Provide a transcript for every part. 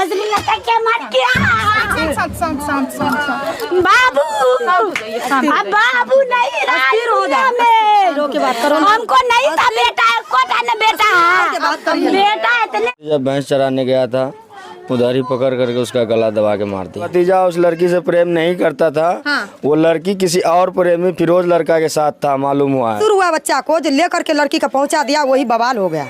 बाबू बाबू नहीं हमको नहीं था बेटा, कोटा ने बेटा बेटा। जब भैंस चराने गया था उधर ही पकड़ करके उसका गला दबा के मार दिया। भतीजा उस लड़की से प्रेम नहीं करता था। हाँ। वो लड़की किसी और प्रेमी फिरोज लड़का के साथ था, मालूम हुआ है। शुरू हुआ बच्चा को जो लेकर के लड़की का पहुंचा दिया, वही बवाल हो गया,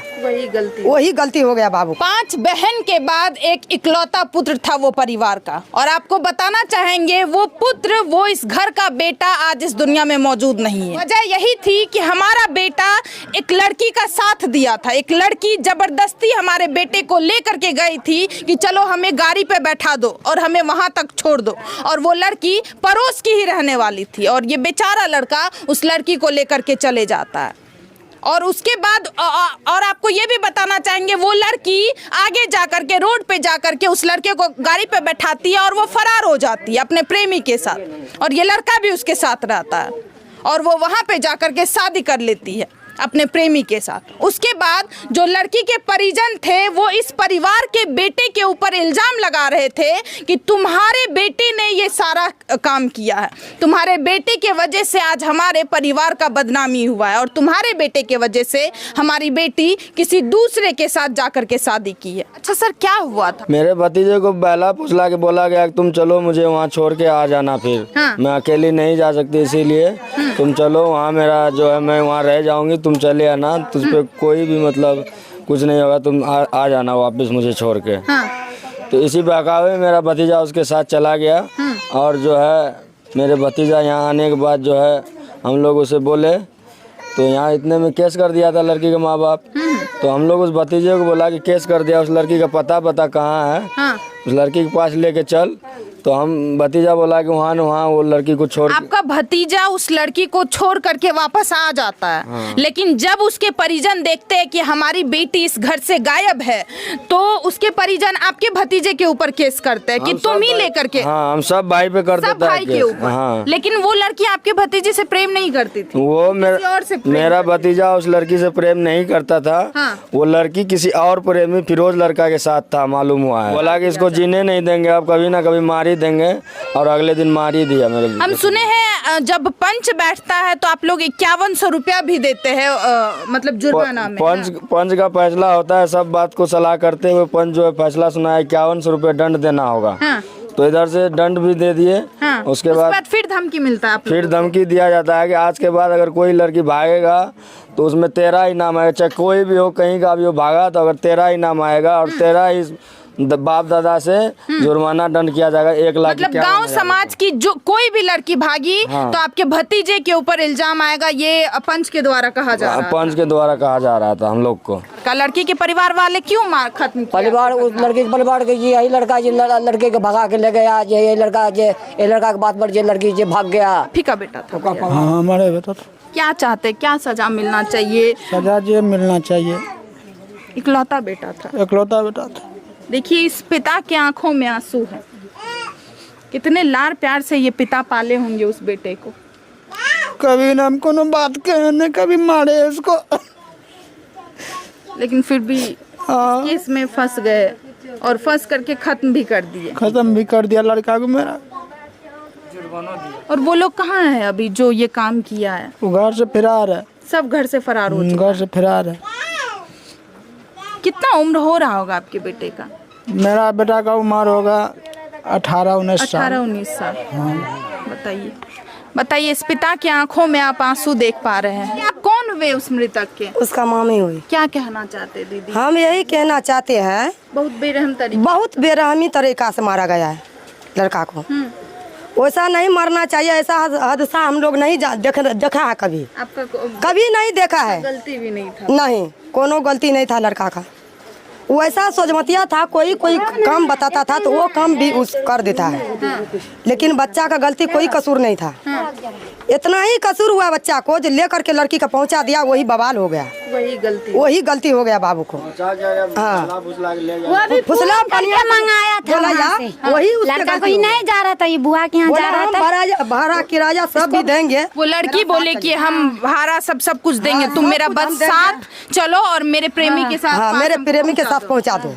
वही गलती हो गया बाबू। 5 बहन के बाद एक इकलौता पुत्र था वो परिवार का, और आपको बताना चाहेंगे वो पुत्र, वो इस घर का बेटा आज इस दुनिया में मौजूद नहीं है। वजह यही थी कि हमारा बेटा एक लड़की का साथ दिया था। एक लड़की जबरदस्ती हमारे बेटे को लेकर के गई थी कि चलो हमें गाड़ी पे बैठा दो और हमें वहां तक छोड़ दो, और वो लड़की पड़ोस की ही रहने वाली थी, और ये बेचारा लड़का उस लड़की को लेकर के चले जाता है। और उसके बाद और आपको ये भी बताना चाहेंगे वो लड़की आगे जाकर के रोड पे जाकर के उस लड़के को गाड़ी पे बैठाती है और वो फरार हो जाती है अपने प्रेमी के साथ, और ये लड़का भी उसके साथ रहता है, और वो वहां पे जाकर के शादी कर लेती है अपने प्रेमी के साथ। उसके बाद जो लड़की के परिजन थे वो इस परिवार के बेटे के ऊपर इल्जाम लगा रहे थे कि तुम्हारे बेटे ने ये सारा काम किया है, तुम्हारे बेटे के वजह से आज हमारे परिवार का बदनामी हुआ है, और तुम्हारे बेटे के वजह से हमारी बेटी किसी दूसरे के साथ जाकर के शादी की है। अच्छा सर, क्या हुआ था? मेरे भतीजे को बहला फुसला के बोला गया तुम चलो मुझे वहाँ छोड़ के आ जाना, फिर हाँ। मैं अकेली नहीं जा सकती, इसीलिए तुम चलो वहाँ, मेरा जो है मैं वहाँ रह जाऊंगी, तुम चले आना, तुझ पे कोई भी मतलब कुछ नहीं होगा, तुम आ जाना वापस मुझे छोड़ के। हाँ। तो इसी बहकावे में मेरा भतीजा उसके साथ चला गया। और जो है मेरे भतीजा यहाँ आने के बाद जो है हम लोग उसे बोले तो यहाँ इतने में केस कर दिया था लड़की के माँ बाप। तो हम लोग उस भतीजे को बोला कि केस कर दिया, उस लड़की का पता कहाँ है। हाँ। उस लड़की के पास लेके चल, तो हम भतीजा बोला कि वहाँ वो लड़की को छोड़। आपका भतीजा उस लड़की को छोड़ करके वापस आ जाता है। हाँ। लेकिन जब उसके परिजन देखते हैं कि हमारी बेटी इस घर से गायब है, तो उसके परिजन आपके भतीजे के ऊपर केस करते हैं कि तुम ही लेकर के। हाँ, हम सब भाई पे करते थे, सब भाई के ऊपर। हाँ। लेकिन वो लड़की आपके भतीजे से प्रेम नहीं करती थी, वो मेरा भतीजा उस लड़की से प्रेम नहीं करता था। हाँ। वो लड़की किसी और प्रेमी फिरोज लड़का के साथ था, मालूम हुआ है। बोला कि इसको जीने नहीं देंगे, अब कभी ना कभी मार देंगे, और अगले दिन मार ही दिया मेरे। हम सुने हैं जब पंच बैठता है तो आप लोग 5100 रुपया भी देते हैं, मतलब जुर्माना में। पंच का फैसला होता है, सब बात को सलाह करते हुए पंच जो है फैसला सुना है 5100 रुपये दंड देना होगा। हाँ। तो इधर से दंड भी दे दिए। हाँ। उसके बाद फिर धमकी मिलता है, फिर धमकी दिया जाता है कि आज के बाद अगर कोई लड़की भागेगा तो उसमें 13 इनाम आएगा, चाहे कोई भी हो, कहीं का भी हो, भागा तो अगर 13 इनाम आएगा, और 13 ही बाप दादा से जुर्माना दंड किया जाएगा 1 लाख। मतलब गांव समाज की जो कोई भी लड़की भागी। हाँ। तो आपके भतीजे के ऊपर इल्जाम आएगा, ये पंच के द्वारा कहा जा रहा है। पंच के द्वारा कहा जा रहा था हम लोग को। लड़की के परिवार वाले क्यों मार खत्म किया? परिवार उस लड़के के परिवार के यही लड़का लड़के को भगा के ले गया, ये लड़का के बात पर ये लड़की जे भाग गया। फीका बेटा था। हाँ, हमारे बेटा था। क्या चाहते, क्या सजा मिलना चाहिए? सजा जो मिलना चाहिए। इकलौता बेटा था। इकलौता बेटा था। देखिए इस पिता के आंखों में आंसू है, कितने लाड़ प्यार से ये पिता पाले होंगे उस बेटे को। कभी ना हमको न बात कहे न कभी मारे इसको, लेकिन फिर भी केस में फंस गए और फंस करके खत्म भी कर दिया लड़का को मेरा। और वो लोग कहाँ है अभी जो ये काम किया है? वो घर से फरार है। सब घर से फरार हो चुका घर से फरार है। कितना उम्र हो रहा होगा आपके बेटे का? मेरा बेटा का उम्र होगा 18-19 साल। 18-19 साल। बताइए इस पिता की आंखों में आप आंसू देख पा रहे हैं। आप कौन हुए उस मृतक के? उसका मामी हुई। क्या कहना चाहते दीदी? हम यही कहना चाहते हैं, बहुत बेरहमी तरीका से मारा गया है लड़का को। वैसा नहीं मरना चाहिए, ऐसा हादसा हम लोग नहीं देखा है कभी। आपका कभी नहीं देखा है। गलती भी नहीं था? नहीं, कोनो गलती नहीं था लड़का का। वैसा सोचमतिया था, कोई काम बताता था तो वो काम भी उस कर देता है। हाँ। लेकिन बच्चा का गलती कोई कसूर नहीं था। हाँ। इतना ही कसूर हुआ बच्चा को जो लेकर के लड़की का पहुंचा दिया, वही बवाल हो गया, वही गलती हो गया बाबू को। हाँ। फुसला पानिया मंगाया था, वही लड़का कोई नहीं जा रहा था, ये बुआ के यहाँ जा रहा था। भाड़ा किराया सब भी देंगे। वो लड़की बोले कि हम भाड़ा सब कुछ देंगे, तुम मेरा बस साथ चलो और मेरे प्रेमी के साथ। हाँ, मेरे प्रेमी के साथ पहुंचा दो।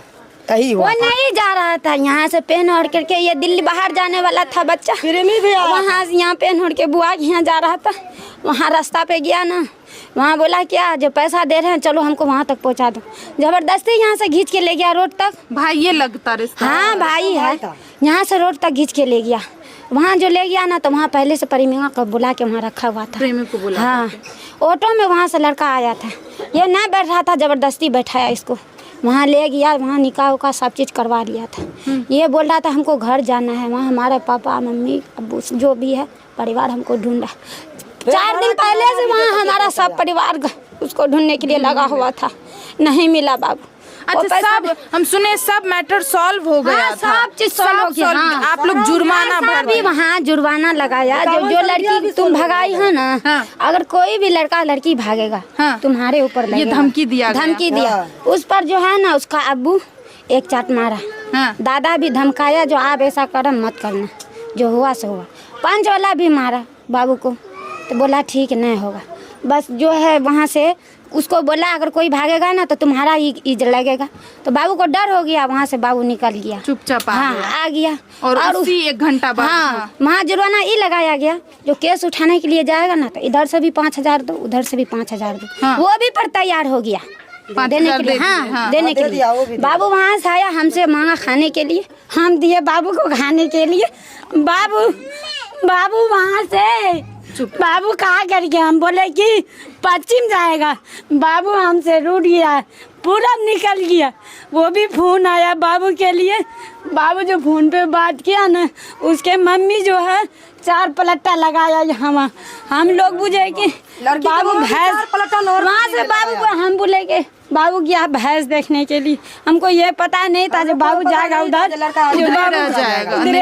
यही वो हुआ। नहीं जा रहा था यहाँ से पेन ओढ़ करके, ये दिल्ली बाहर जाने वाला था बच्चा, प्रेमी भी आया वहाँ से यहाँ पेन ओढ़ के बुआ के यहाँ जा रहा था। वहाँ रास्ता पे गया ना, वहाँ बोला क्या जो पैसा दे रहे हैं चलो हमको वहाँ तक पहुँचा दो, जबरदस्ती यहाँ से खींच के ले गया रोड तक। भाई ये लगता रिश्ता? हाँ भाई है, यहाँ से रोड तक खींच के ले गया। वहाँ जो ले गया ना तो वहाँ पहले से प्रेमिका को बुला के वहाँ रखा हुआ था। प्रेमी को बुला? हाँ, ऑटो में वहाँ से लड़का आया था, ये ना बैठ रहा था, जबरदस्ती बैठाया इसको, वहाँ ले गया, वहाँ निकाह उकाह सब चीज़ करवा लिया था। ये बोल रहा था हमको घर जाना है, वहाँ हमारे पापा मम्मी अब्बू जो भी है परिवार हमको ढूंढा। 4 दिन पहले से वहाँ हमारा सब परिवार उसको ढूंढने के लिए लगा हुआ था, नहीं मिला बाबू। अच्छा, सब हम सुने सब मैटर सॉल्व हो गया था? सब चीज सॉल्व हो गया। हाँ, आप लोग जुर्माना भी वहाँ जुर्माना लगाया, जो लड़की तुम भगाई है ना, अगर कोई भी लड़का लड़की भागेगा तुम्हारे ऊपर लगेगा। ये धमकी दिया, धमकी दिया उस पर जो है ना, उसका अब्बू एक चाट मारा, दादा भी धमकाया जो आप ऐसा करम मत करना, जो हुआ सो हुआ। पंच वाला भी मारा बाबू को, तो बोला ठीक नहीं होगा, बस जो है वहाँ से उसको बोला अगर कोई भागेगा ना तो तुम्हारा ही लगेगा। तो बाबू को डर हो गया, वहाँ से बाबू निकल गया, चुपचाप आ गया। और उसी 1 घंटा बाद वहाँ जुर्माना ये लगाया गया, जो केस उठाने के लिए जाएगा ना तो इधर से भी 5,000 दो, उधर से भी 5,000 दो। वो भी पर तैयार हो गया देने के लिए। देने के लिए बाबू वहाँ से आया, हमसे मांगा खाने के लिए, हम दिए बाबू को खाने के लिए। बाबू वहाँ से बाबू कहा कर गया, हम बोले कि पश्चिम जाएगा, बाबू हमसे रूठ गया, पूरब निकल गया। वो भी फोन आया बाबू के लिए, बाबू जो फोन पे बात किया ना, उसके मम्मी जो है 4 पलटा लगाया यहाँ। हम लोग बुझे कि बाबू भैंस, वहाँ से बाबू को हम बोले कि बाबू गया भैंस देखने के लिए, हमको ये पता नहीं था जो बाबू जाएगा उधर उधर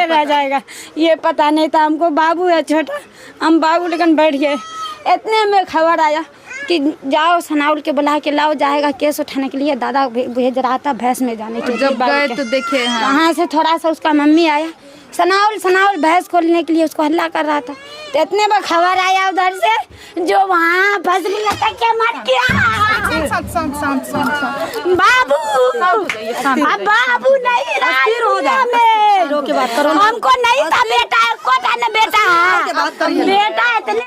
रह जाएगा, ये पता नहीं था हमको। बाबू है छोटा, हम बाबू लेकिन बैठ गए। इतने में खबर आया कि जाओ सनाउल के बुला के लाओ, जाएगा केस उठाने के लिए। दादा भेज रहा था भैंस में जाने के लिए। जब गए तो देखे वहाँ से थोड़ा सा उसका मम्मी आया, सनाउल भैंस खोलने के लिए उसको हल्ला कर रहा था। तो इतने में खबर आया उधर से जो वहाँ फसली लटक के मर गया बाबू। बाबू नहीं रहा, हमको नहीं था बेटा, को था ना बेटा, बेटा इतने